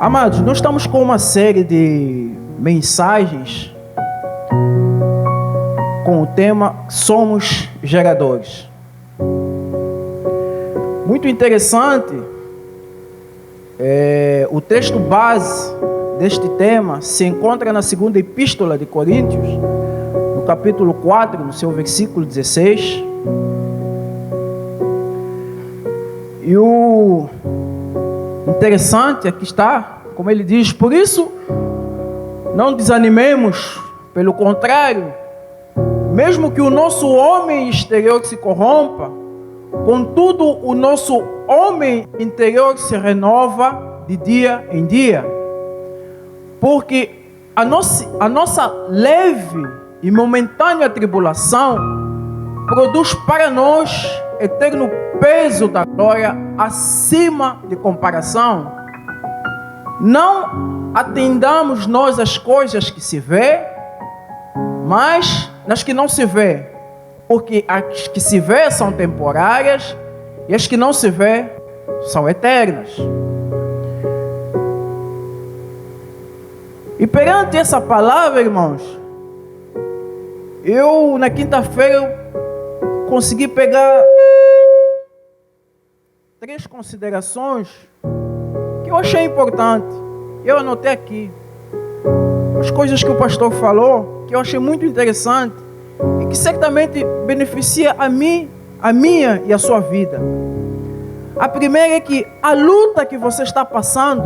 Amados, nós estamos com uma série de mensagens com o tema Somos Geradores. Muito interessante, o texto base deste tema se encontra na segunda epístola de Coríntios, no capítulo 4, no seu versículo 16. E o interessante aqui está, como ele diz: por isso não desanimemos, pelo contrário, mesmo que o nosso homem exterior se corrompa, contudo o nosso homem interior se renova de dia em dia, porque a nossa leve e momentânea tribulação produz para nós eterno peso da glória acima de comparação. Não atendamos nós às coisas que se vê, mas nas que não se vê, porque as que se vê são temporárias e as que não se vê são eternas. E perante essa palavra, irmãos, eu na quinta-feira consegui pegar 3 considerações que eu achei importante. Eu anotei aqui as coisas que o pastor falou, que eu achei muito interessante e que certamente beneficia a mim, a minha e a sua vida. A primeira é que a luta que você está passando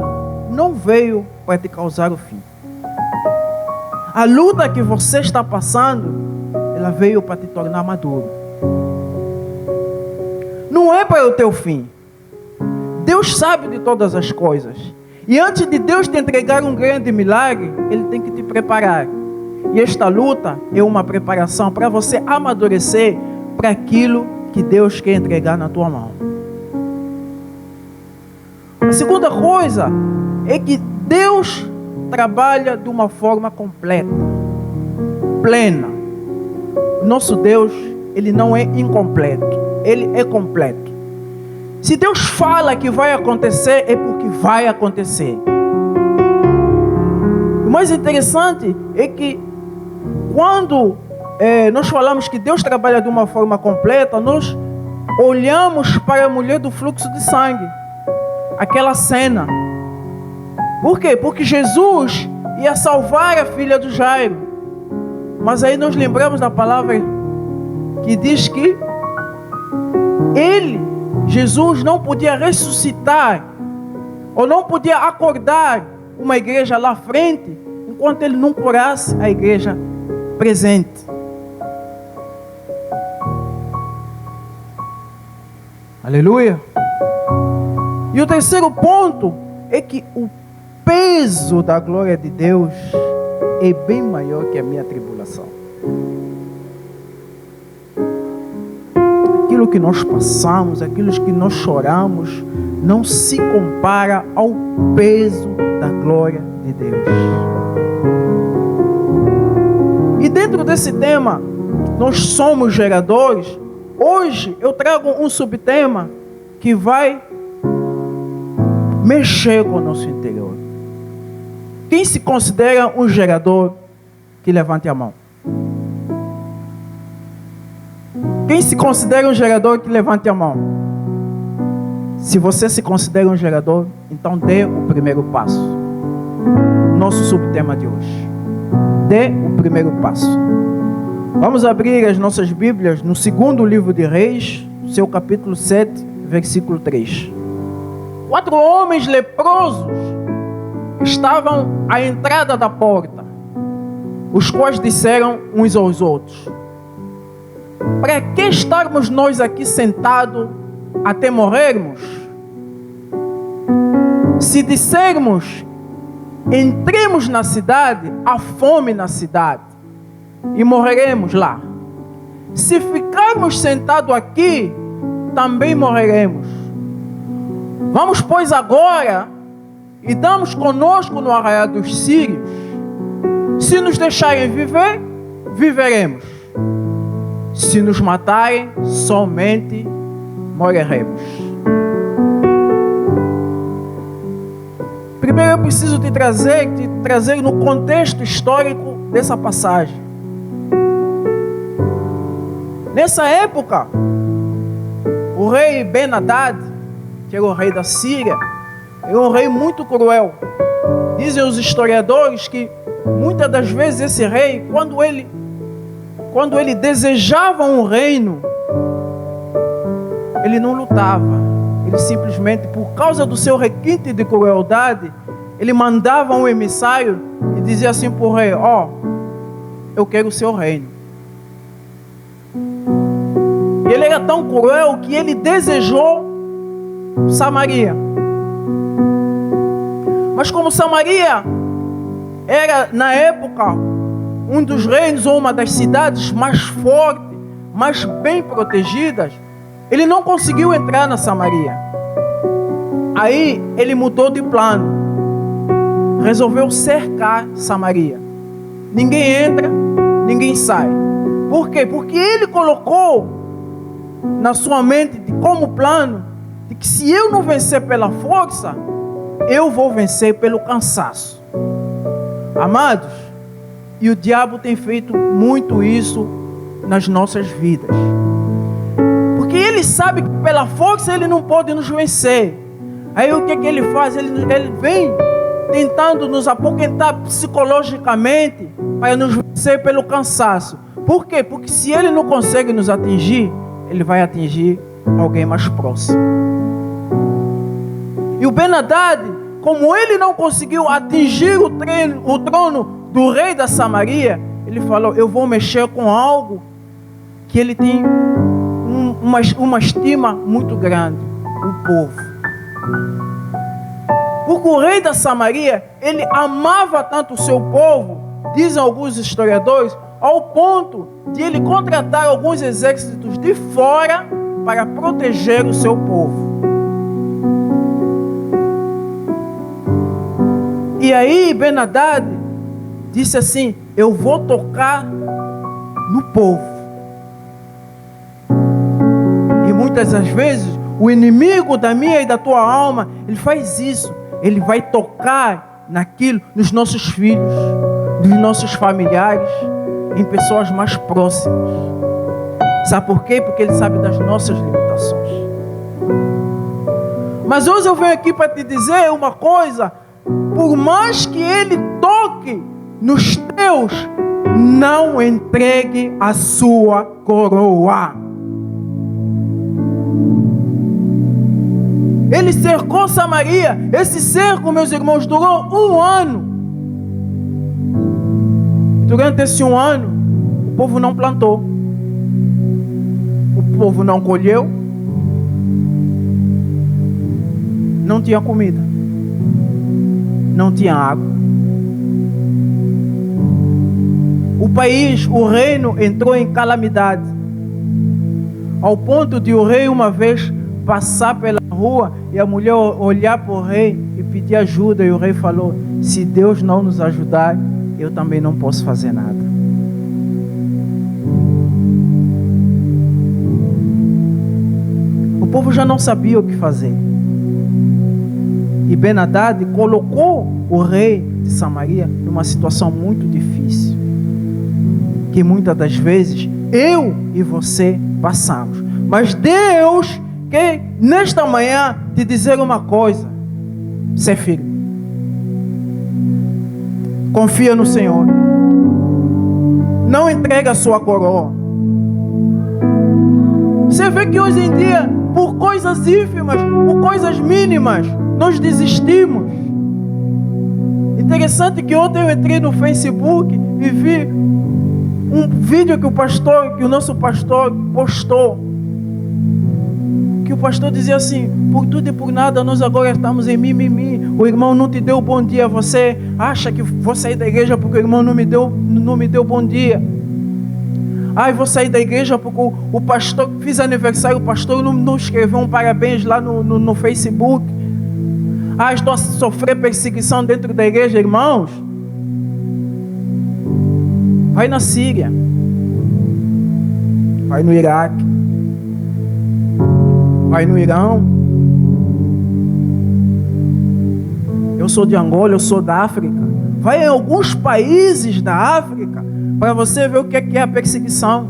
não veio para te causar o fim. A luta que você está passando, ela veio para te tornar maduro. Não é para o teu fim. Deus sabe de todas as coisas. E antes de Deus te entregar um grande milagre, Ele tem que te preparar. E esta luta é uma preparação para você amadurecer para aquilo que Deus quer entregar na tua mão. A segunda coisa é que Deus trabalha de uma forma completa, plena. Nosso Deus, Ele não é incompleto, Ele é completo. Se Deus fala que vai acontecer, é porque vai acontecer. O mais interessante é que quando nós falamos que Deus trabalha de uma forma completa, nós olhamos para a mulher do fluxo de sangue, aquela cena. Por quê? Porque Jesus ia salvar a filha do Jairo. Mas aí nós lembramos da palavra que diz que Jesus não podia ressuscitar ou não podia acordar uma igreja lá à frente enquanto Ele não curasse a igreja presente. Aleluia. E o terceiro ponto é que o peso da glória de Deus é bem maior que a minha tribulação. Aquilo que nós passamos, aquilo que nós choramos, não se compara ao peso da glória de Deus. E dentro desse tema, nós somos geradores. Hoje eu trago um subtema que vai mexer com o nosso interior. Quem se considera um gerador, que levante a mão. Quem se considera um gerador, que levante a mão. Se você se considera um gerador, então dê o primeiro passo. Nosso subtema de hoje. Dê o primeiro passo. Vamos abrir as nossas Bíblias no segundo livro de Reis, seu capítulo 7, versículo 3. 4 homens leprosos estavam à entrada da porta, os quais disseram uns aos outros: para que estarmos nós aqui sentados até morrermos? Se dissermos, entremos na cidade, há fome na cidade, e morreremos lá. Se ficarmos sentados aqui, também morreremos. Vamos, pois, agora e damos conosco no arraial dos sírios, Se nos deixarem viver, viveremos. Se nos matarem, somente morreremos. Primeiro eu preciso te trazer no contexto histórico dessa passagem. Nessa época, o rei Ben-Hadad, que era o rei da Síria, era um rei muito cruel. Dizem os historiadores que muitas das vezes esse rei, quando ele desejava um reino, ele não lutava. Ele simplesmente, por causa do seu requinte de crueldade, ele mandava um emissário e dizia assim para o rei: ó, eu quero o seu reino. E ele era tão cruel que ele desejou Samaria. Mas como Samaria era, na época, um dos reinos ou uma das cidades mais fortes, mais bem protegidas, ele não conseguiu entrar na Samaria. Aí ele mudou de plano. Resolveu cercar Samaria. Ninguém entra, ninguém sai. Por quê? Porque ele colocou na sua mente como plano de que se eu não vencer pela força, eu vou vencer pelo cansaço. Amados, e o diabo tem feito muito isso nas nossas vidas. Porque ele sabe que pela força ele não pode nos vencer. Aí o que ele faz? Ele vem tentando nos apoquentar psicologicamente para nos vencer pelo cansaço. Por quê? Porque se ele não consegue nos atingir, ele vai atingir alguém mais próximo. E o Ben-Hadad, como ele não conseguiu atingir o trono do rei da Samaria, ele falou: eu vou mexer com algo que ele tem uma estima muito grande, o povo. Porque o rei da Samaria, ele amava tanto o seu povo, dizem alguns historiadores, ao ponto de ele contratar alguns exércitos de fora para proteger o seu povo. E aí Ben-Hadad disse assim: eu vou tocar no povo. E muitas das vezes o inimigo da minha e da tua alma, ele faz isso. Ele vai tocar naquilo, nos nossos filhos, nos nossos familiares, em pessoas mais próximas. Sabe por quê? Porque ele sabe das nossas limitações. Mas hoje eu venho aqui para te dizer uma coisa: por mais que ele toque nos teus, não entregue a sua coroa. Ele cercou Samaria. Esse cerco, meus irmãos, durou 1 ano. E durante esse 1 ano, o povo não plantou, o povo não colheu, não tinha comida, não tinha água. O país, o reino, entrou em calamidade, ao ponto de o rei uma vez passar pela rua e a mulher olhar para o rei e pedir ajuda, e o rei falou: se Deus não nos ajudar, eu também não posso fazer nada. O povo já não sabia o que fazer. E Ben-Hadad colocou o rei de Samaria numa situação muito difícil, que muitas das vezes eu e você passamos. Mas Deus quer nesta manhã te dizer uma coisa: ser firme. Confia no Senhor. Não entrega a sua coroa. Você vê que hoje em dia, por coisas ínfimas, por coisas mínimas, nós desistimos. Interessante que ontem eu entrei no Facebook e vi um vídeo que o nosso pastor postou. Que o pastor dizia assim: por tudo e por nada nós agora estamos em mimimi. O irmão não te deu bom dia, você acha que vou sair da igreja porque o irmão não me deu bom dia. Ai, vou sair da igreja porque o pastor, fiz aniversário, o pastor não escreveu um parabéns lá no Facebook. Ai, estou a sofrer perseguição dentro da igreja. Irmãos, Vai na Síria, vai no Iraque, vai no Irão. Eu sou de Angola, eu sou da África. Vai em alguns países da África para você ver o que é a perseguição.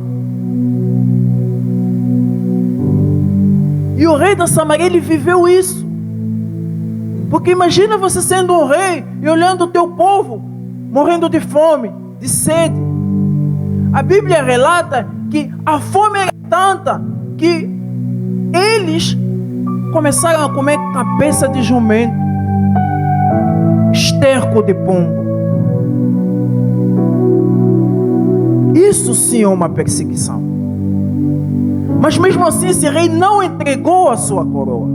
E o rei da Samaria, ele viveu isso. Porque imagina você sendo um rei e olhando o teu povo morrendo de fome, de sede. A Bíblia relata que a fome era tanta que eles começaram a comer cabeça de jumento, esterco de pombo. Isso sim é uma perseguição. Mas mesmo assim esse rei não entregou a sua coroa.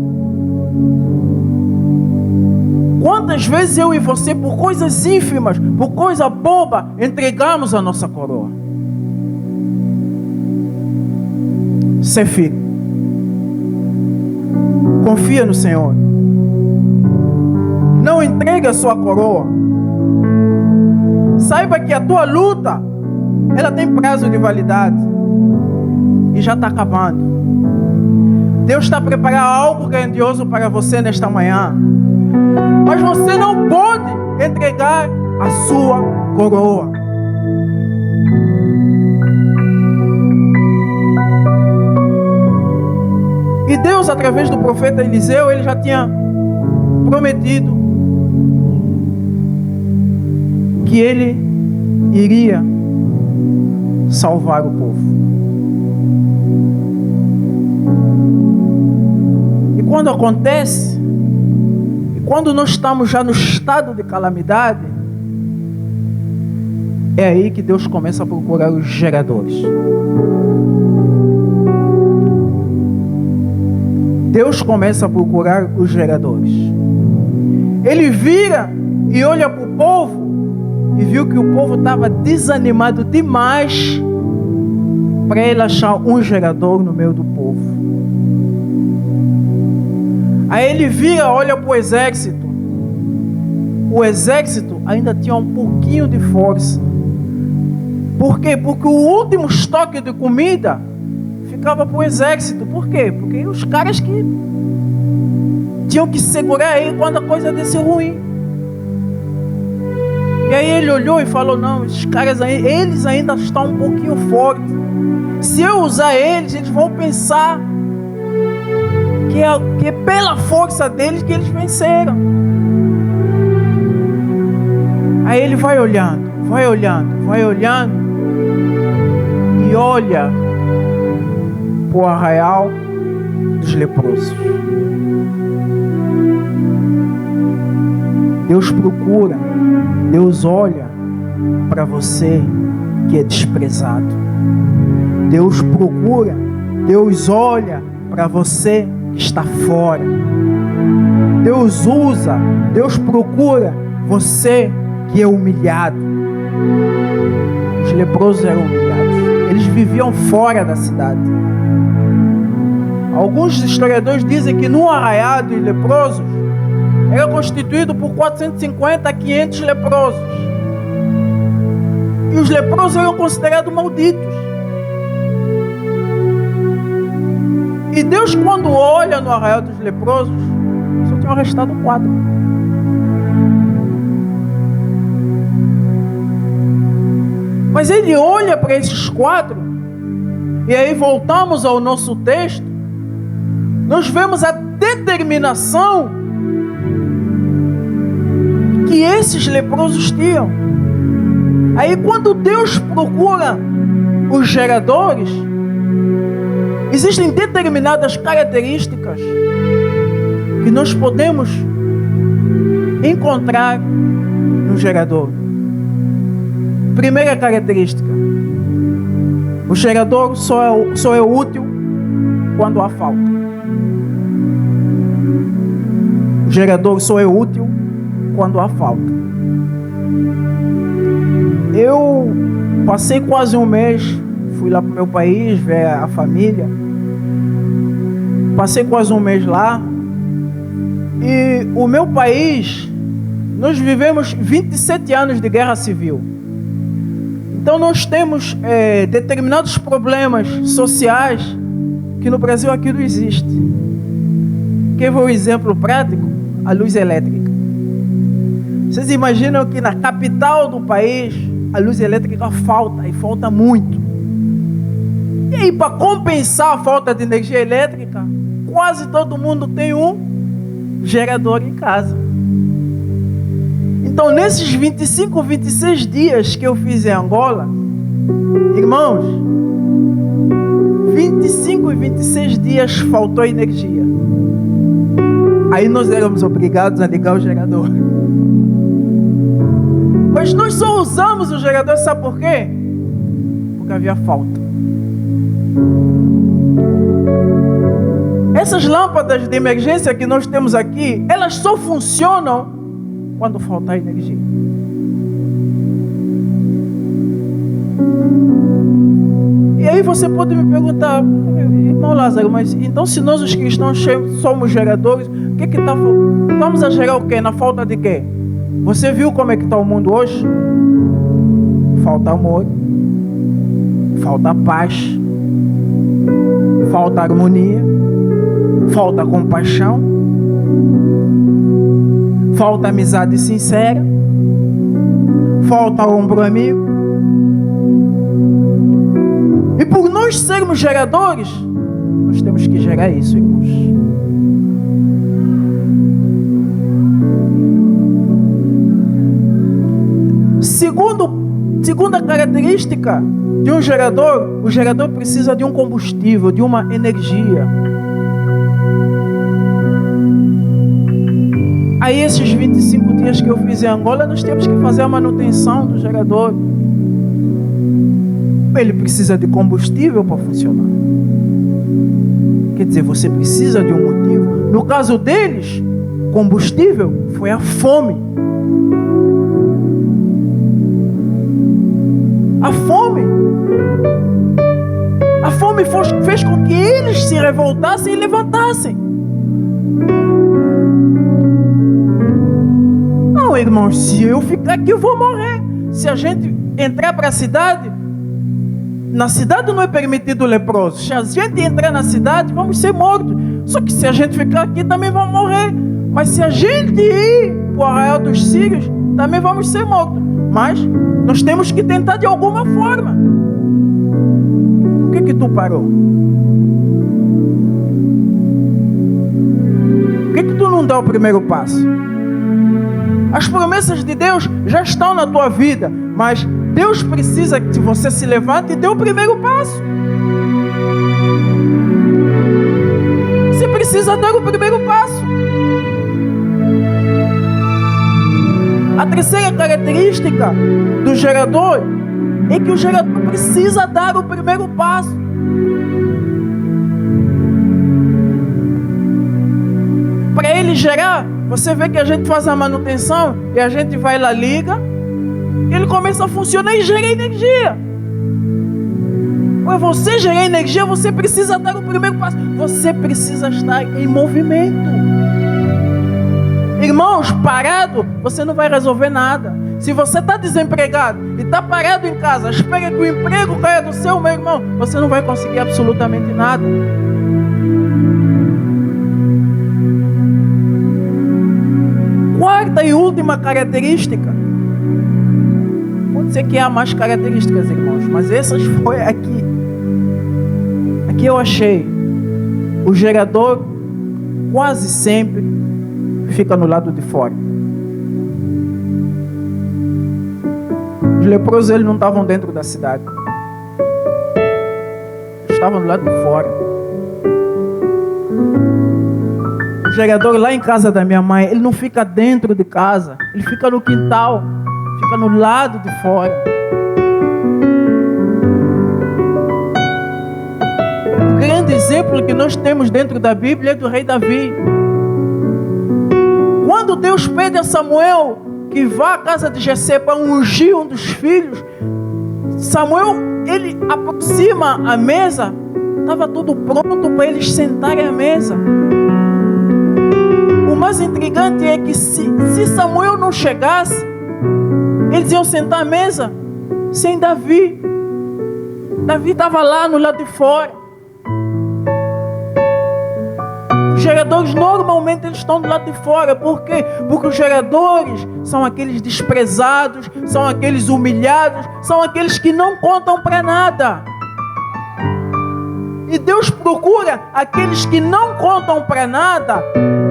Quantas vezes eu e você, por coisas ínfimas, por coisa boba, entregamos a nossa coroa? Ser filho. Confia no Senhor. Não entregue a sua coroa. Saiba que a tua luta, ela tem prazo de validade. E já está acabando. Deus está preparando algo grandioso para você nesta manhã. Mas você não pode entregar a sua coroa. E Deus, através do profeta Eliseu, ele já tinha prometido que ele iria salvar o povo. E quando acontece, e quando nós estamos já no estado de calamidade, é aí que Deus começa a procurar os geradores. Deus começa a procurar os geradores. Ele vira e olha para o povo e viu que o povo estava desanimado demais para ele achar um gerador no meio do povo. Aí ele vira, olha para o exército. O exército ainda tinha um pouquinho de força. Por quê? Porque o último estoque de comida ficava para o exército. Por quê? Porque os caras que tinham que segurar ele quando a coisa desse ruim. E aí ele olhou e falou, não, esses caras aí, eles ainda estão um pouquinho fortes. Se eu usar eles, eles vão pensar que é pela força deles que eles venceram. Aí ele vai olhando e olha para o arraial dos leprosos. Deus procura, Deus olha para você que é desprezado. Deus procura, Deus olha para você que está fora. Deus usa, Deus procura você que é humilhado. Os leprosos eram humilhados. Eles viviam fora da cidade. Alguns historiadores dizem que no arraial dos leprosos era constituído por 450 a 500 leprosos. E os leprosos eram considerados malditos. E Deus, quando olha no arraial dos leprosos, só tinha restado 4. Mas ele olha para esses 4, e aí voltamos ao nosso texto, nós vemos a determinação que esses leprosos tinham. Aí quando Deus procura os geradores, existem determinadas características que nós podemos encontrar no gerador. Primeira característica: o gerador só é útil quando há falta. O gerador só é útil quando há falta. Eu passei quase um mês, fui lá para o meu país ver a família. Passei quase um mês lá. E o meu país, nós vivemos 27 anos de guerra civil. Então nós temos determinados problemas sociais que no Brasil aqui não existe. Quer ver um exemplo prático? A luz elétrica. Vocês imaginam que na capital do país a luz elétrica falta, e falta muito. E aí, para compensar a falta de energia elétrica, quase todo mundo tem um gerador em casa. Então, nesses 25, 26 dias que eu fiz em Angola, irmãos, 25 e 26 dias faltou energia. Aí nós éramos obrigados a ligar o gerador. Mas nós só usamos o gerador, sabe por quê? Porque havia falta. Essas lâmpadas de emergência que nós temos aqui, elas só funcionam quando faltar energia. E aí você pode me perguntar, irmão Lázaro, mas então se nós os cristãos somos geradores, o que está faltando? Vamos a gerar o quê? Na falta de quê? Você viu como é que está o mundo hoje? Falta amor, falta paz, falta harmonia, falta compaixão, falta amizade sincera, falta ombro amigo. E por nós sermos geradores, nós temos que gerar isso, irmãos. Segunda característica de um gerador, o gerador precisa de um combustível, de uma energia. Aí esses 25 dias que eu fiz em Angola, nós temos que fazer a manutenção do gerador. Ele precisa de combustível para funcionar. Quer dizer, você precisa de um motivo. No caso deles, combustível foi a fome. A fome fez com que eles se revoltassem e levantassem. Não, irmãos, se eu ficar aqui eu vou morrer. Se a gente entrar para a cidade, na cidade não é permitido leproso. Se a gente entrar na cidade, vamos ser mortos. Só que se a gente ficar aqui, também vamos morrer. Mas se a gente ir para o arraial dos sírios, também vamos ser mortos. Mas nós temos que tentar de alguma forma. Por que tu parou? Por que tu não dá o primeiro passo? As promessas de Deus já estão na tua vida, mas Deus precisa que você se levante e dê o primeiro passo. Você precisa dar o primeiro passo. A terceira característica do gerador é que o gerador precisa dar o primeiro passo. Para ele gerar, você vê que a gente faz a manutenção e a gente vai lá, liga, ele começa a funcionar e gera energia. Para você gerar energia, você precisa dar o primeiro passo. Você precisa estar em movimento. Irmãos, parado, você não vai resolver nada. Se você está desempregado e está parado em casa, espera que o emprego caia do céu, meu irmão, você não vai conseguir absolutamente nada. Quarta e última característica. Pode ser que há mais características, irmãos, mas essas foi aqui. Aqui eu achei. O gerador quase sempre fica no lado de fora. Os leprosos, eles não estavam dentro da cidade. Estavam do lado de fora. O gerador lá em casa da minha mãe, ele não fica dentro de casa. Ele fica no quintal. Fica no lado de fora. O grande exemplo que nós temos dentro da Bíblia é do rei Davi. Quando Deus pede a Samuel que vá à casa de Jessé para ungir um dos filhos, Samuel, ele aproxima a mesa, estava tudo pronto para eles sentarem à mesa. O mais intrigante é que se Samuel não chegasse, eles iam sentar à mesa sem Davi. Davi estava lá no lado de fora. Os geradores normalmente eles estão do lado de fora. Por quê? Porque os geradores são aqueles desprezados, são aqueles humilhados, são aqueles que não contam para nada. E Deus procura aqueles que não contam para nada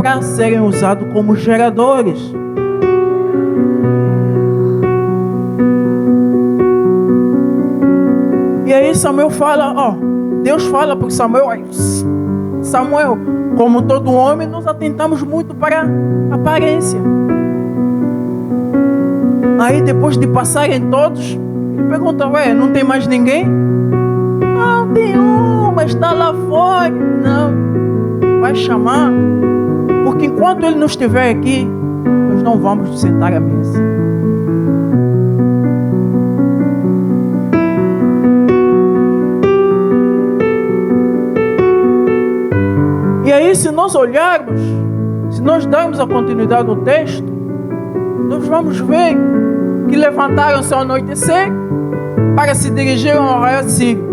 para serem usados como geradores. E aí Samuel fala, Deus fala para Samuel, Samuel, como todo homem, nós atentamos muito para a aparência. Aí depois de passarem todos, ele pergunta, não tem mais ninguém? Não, tem um, mas está lá fora. Não, vai chamar, porque enquanto ele não estiver aqui, nós não vamos sentar à mesa. E aí, se nós olharmos, se nós darmos a continuidade no texto, nós vamos ver que levantaram-se ao anoitecer para se dirigir ao arraial sírio.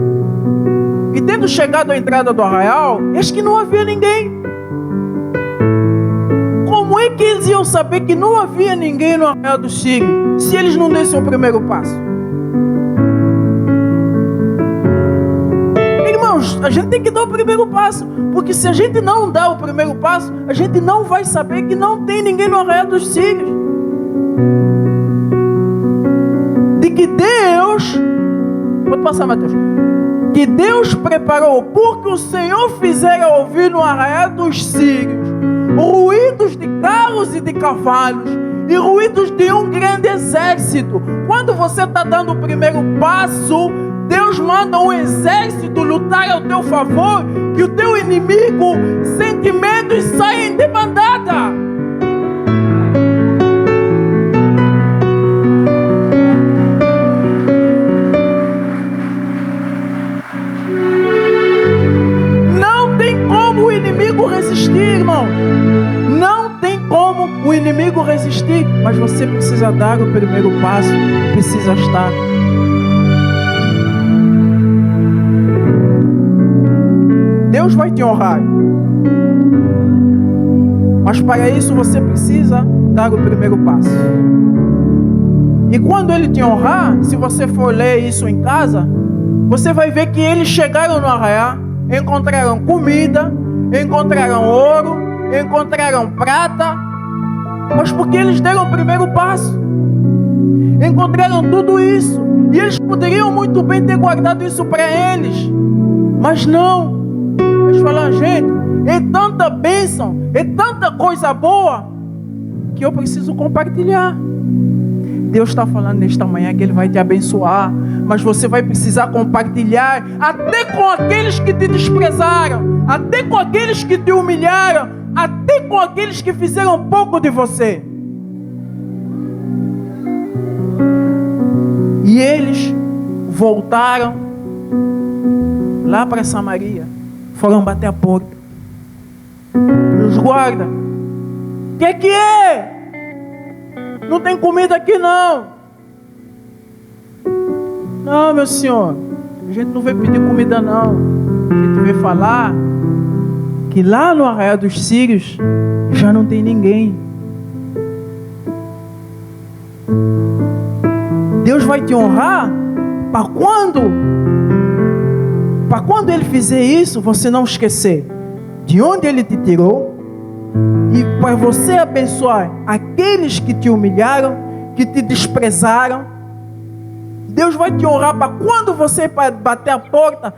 E tendo chegado à entrada do arraial, eis que não havia ninguém. Como é que eles iam saber que não havia ninguém no arraial do sírio, se eles não dessem o primeiro passo? Irmãos, a gente tem que dar o primeiro passo, porque se a gente não dá o primeiro passo, a gente não vai saber que não tem ninguém no arraial dos sírios. De que Deus, pode passar, Mateus, que Deus preparou, porque o Senhor fizera ouvir no arraial dos sírios ruídos de carros e de cavalos e ruídos de um grande exército. Quando você está dando o primeiro passo, Deus manda um exército lutar ao teu favor, que o teu inimigo sente medo e sai em debandada. Resistir, irmão, não tem como o inimigo resistir, mas você precisa dar o primeiro passo, precisa estar. Deus vai te honrar, mas para isso você precisa dar o primeiro passo. E quando Ele te honrar, se você for ler isso em casa, você vai ver que eles chegaram no arraial, encontraram comida, encontraram ouro, encontraram prata, mas porque eles deram o primeiro passo, encontraram tudo isso, e eles poderiam muito bem ter guardado isso para eles, mas não. Eles falaram, gente, é tanta bênção, é tanta coisa boa, que eu preciso compartilhar. Deus está falando nesta manhã que Ele vai te abençoar, mas você vai precisar compartilhar até com aqueles que te desprezaram, até com aqueles que te humilharam, até com aqueles que fizeram pouco de você. E eles voltaram lá para Samaria, foram bater a porta. Os guardas, que é? Não tem comida aqui não. Não, meu senhor, a gente não veio pedir comida não. A gente veio falar que lá no arraial dos sírios já não tem ninguém. Deus vai te honrar para quando Ele fizer isso, você não esquecer de onde Ele te tirou, e para você abençoar aqueles que te humilharam, que te desprezaram. Deus vai te honrar para quando você bater a porta,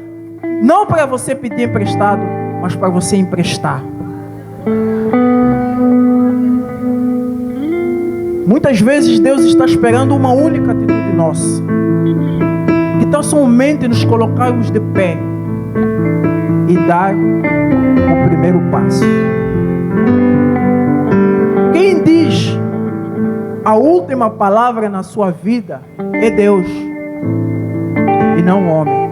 não para você pedir emprestado, mas para você emprestar. Muitas vezes Deus está esperando uma única atitude nossa. Que tal somente nos colocarmos de pé e dar o primeiro passo. Quem diz a última palavra na sua vida é Deus e não o homem.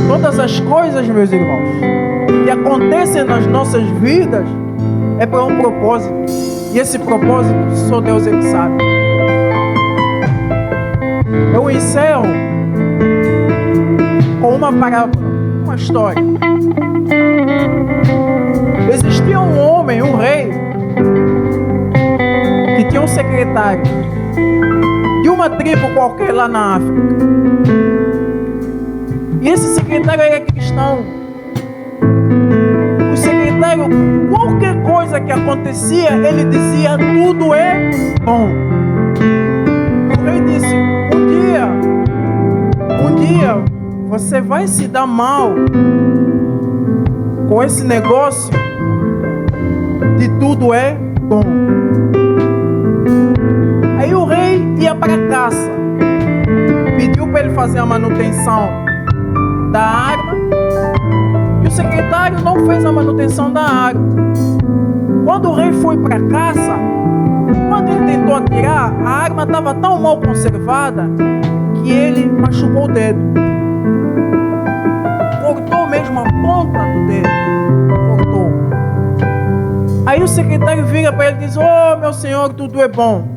Todas as coisas, meus irmãos, que acontecem nas nossas vidas é para um propósito. E esse propósito só Deus ele sabe. Eu encerro com uma parábola, uma história. Existia um homem, um rei, que tinha um secretário de uma tribo qualquer lá na África. E esse secretário era cristão. O secretário, qualquer coisa que acontecia, ele dizia: tudo é bom. O rei disse: um dia você vai se dar mal com esse negócio de tudo é bom. Aí o rei ia para a caça, pediu para ele fazer a manutenção da arma, e o secretário não fez a manutenção da arma. Quando o rei foi para a caça, quando ele tentou atirar, a arma estava tão mal conservada que ele machucou o dedo. Cortou mesmo a ponta do dedo. Cortou. Aí o secretário vira para ele e diz: oh, meu senhor, tudo é bom.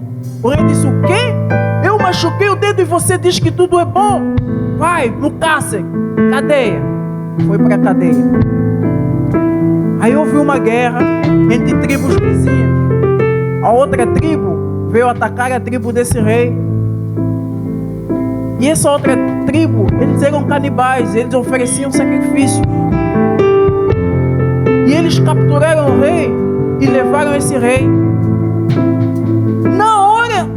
O rei disse: o quê? Eu machuquei o dedo e você diz que tudo é bom? Vai, no cárcere, cadeia. Foi para a cadeia. Aí houve uma guerra entre tribos vizinhas. A outra tribo veio atacar a tribo desse rei. E essa outra tribo, eles eram canibais, eles ofereciam sacrifícios. E eles capturaram o rei e levaram esse rei. Na hora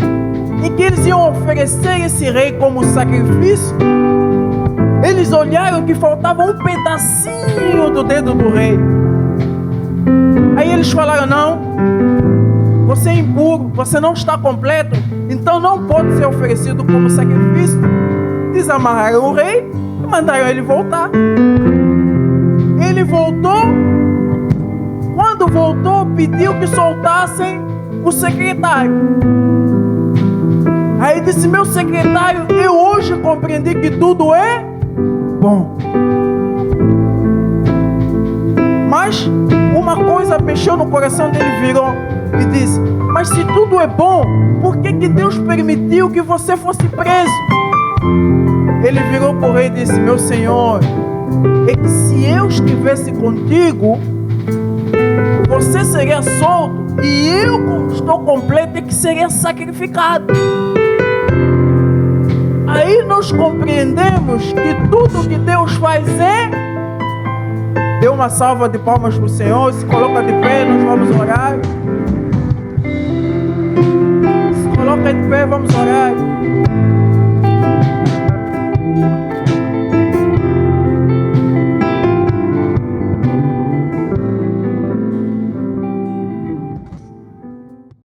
em que eles iam oferecer esse rei como sacrifício, eles olharam que faltava um pedacinho do dedo do rei. Aí eles falaram: não, você é impuro, você não está completo, então não pode ser oferecido como sacrifício. Desamarraram o rei e mandaram ele voltar. Ele voltou. Quando voltou, pediu que soltassem o secretário. Aí disse: meu secretário, eu hoje compreendi que tudo é bom. Mas uma coisa mexeu no coração dele, virou e disse: mas se tudo é bom, por que Deus permitiu que você fosse preso? Ele virou para o rei e disse: meu senhor, é que se eu estivesse contigo, você seria solto, e eu, como estou completo, é que seria sacrificado. Aí nós compreendemos que tudo que Deus faz é... Dê uma salva de palmas para o Senhor, se coloca de pé, nós vamos orar. Se coloca de pé, vamos orar.